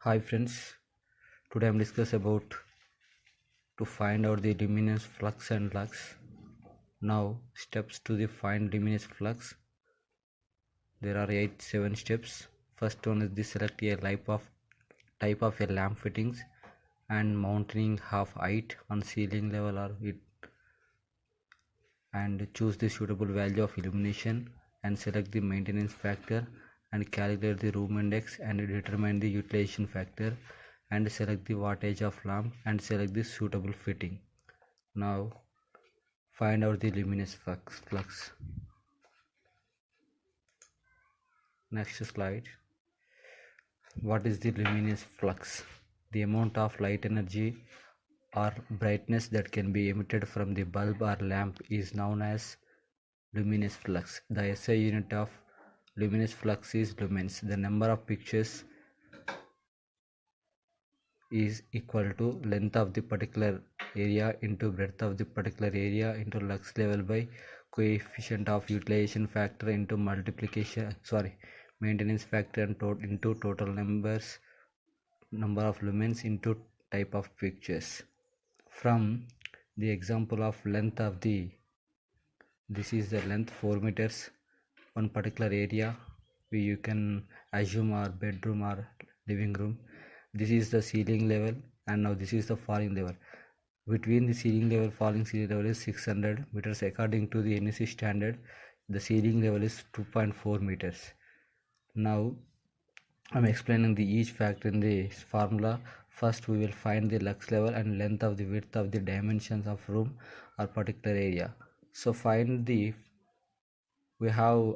Hi friends, today I'm discuss about to find out the luminance flux and lux. Now steps to the find luminous flux. There are 7 steps. First one is the select a type of a lamp fittings and mounting half height on ceiling level or it, and choose the suitable value of illumination and select the maintenance factor and calculate the room index and determine the utilization factor and select the wattage of lamp and select the suitable fitting. Now find out the luminous flux. Next slide. What is the luminous flux? The amount of light energy or brightness that can be emitted from the bulb or lamp is known as luminous flux. The SI unit of luminous flux is lumens. The number of pictures is equal to length of the particular area into breadth of the particular area into lux level by coefficient of utilization factor into maintenance factor and into total number of lumens into type of pictures. From the example of length of this is the length 4 meters one particular area you can assume our bedroom or living room. This is the ceiling level and now this is the falling level. Between the ceiling level falling ceiling level is 600 meters according to the NEC standard. The ceiling level is 2.4 meters. Now I'm explaining the each factor in this formula. First we will find the lux level and length of the width of the dimensions of room or particular area. So find the we have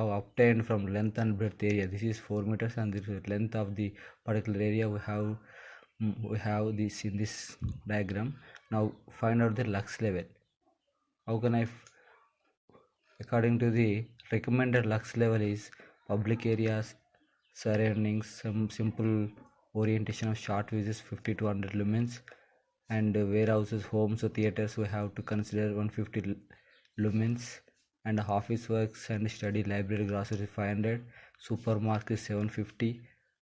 obtained from length and breadth area. This is 4 meters and the length of the particular area we have this in this diagram. Now find out the lux level. How can according to the recommended lux level is public areas, surroundings, some simple orientation of short visits 50 to 100 lumens, and warehouses, homes or theaters we have to consider 150 lumens, and office works and study library grocery 500, supermarket 750,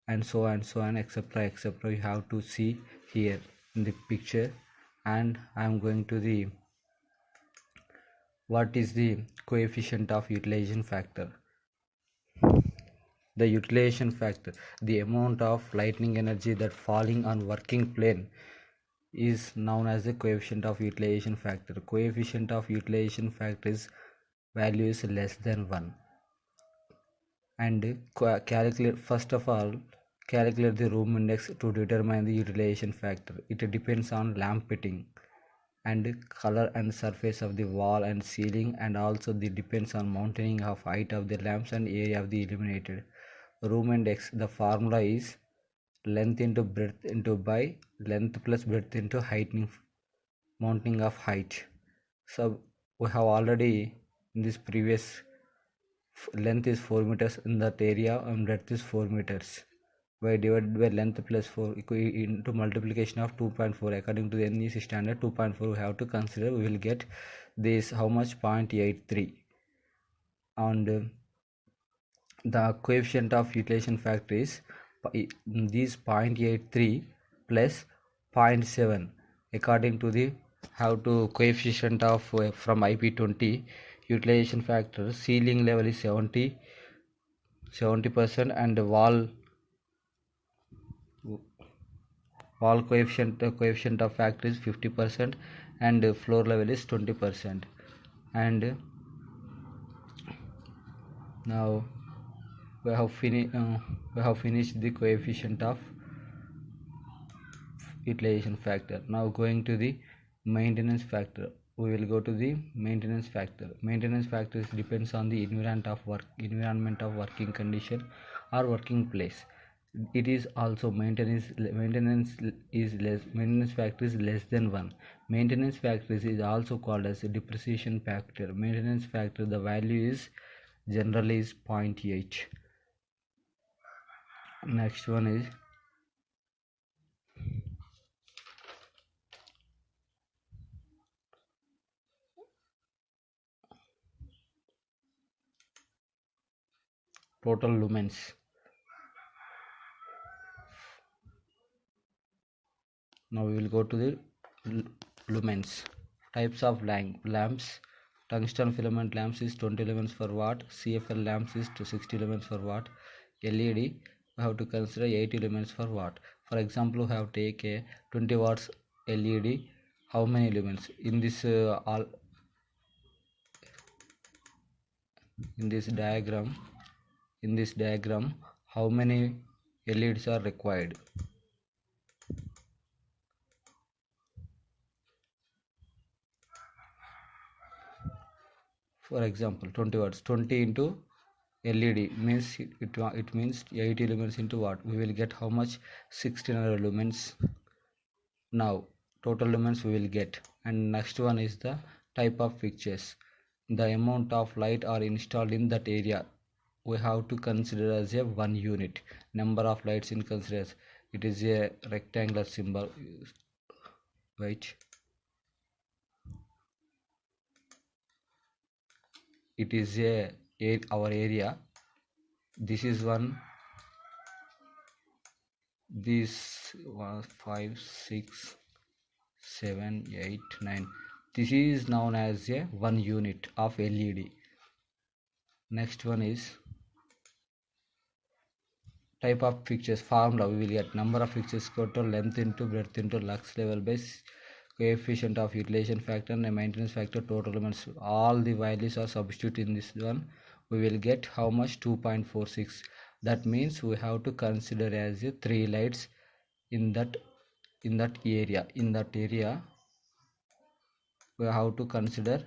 and so on etc. You have to see here in the picture. And I am going to the what is the coefficient of utilization factor. The utilization factor, the amount of lightning energy that falling on working plane, is known as the coefficient of utilization factor. Coefficient of utilization factor is value is less than 1. And calculate, first of all, calculate the room index to determine the utilization factor. It depends on lamp fitting and color and surface of the wall and ceiling, and also the depends on mounting of height of the lamps and area of the illuminated. Room index, the formula is length into breadth into by length plus breadth into heightening mounting of height. So we have already in this previous length is 4 meters in that area and breadth is 4 meters by divided by length plus 4 into multiplication of 2.4 according to the NEC standard 2.4 we have to consider. We will get this how much 0.83, and the coefficient of utilization factor is these 0.83 plus 0.7 according to the how to coefficient of from IP20 utilization factor. Ceiling level is 70% and wall coefficient of factor is 50% and floor level is 20%. And now we have finished the coefficient of utilization factor. Now going to the maintenance factor. We will go to the maintenance factor. Maintenance factor depends on the environment of working condition or working place. It is also maintenance factor is less than 1. Maintenance factor is also called as a depreciation factor. Maintenance factor, the value is generally is 0.8. Next one is total lumens. Now we will go to the lumens. Types of lamps. Tungsten filament lamps is 20 lumens per watt. CFL lamps is to 60 lumens per watt. LED we have to consider 80 lumens per watt. For example, we have take a 20 watts LED. How many lumens in this in this diagram? In this diagram, how many LEDs are required? For example, 20 watts, 20 into LED means it means 80 lumens into watt. We will get how much? 1600 lumens. Now total lumens we will get. And next one is the type of fixtures. The amount of light are installed in that area we have to consider as a 1 unit. Number of lights in consideration. It is a rectangular symbol. Wait. It is our area. This is one. This 1 5 6 7 8 9. This is known as a 1 unit of LED. Next one is type of fixtures. Formula we will get number of fixtures total length into breadth into lux level base coefficient of utilization factor and maintenance factor total elements. All the values are substituted in this one. We will get how much? 2.46. That means we have to consider as a 3 lights in that area. In that area we have to consider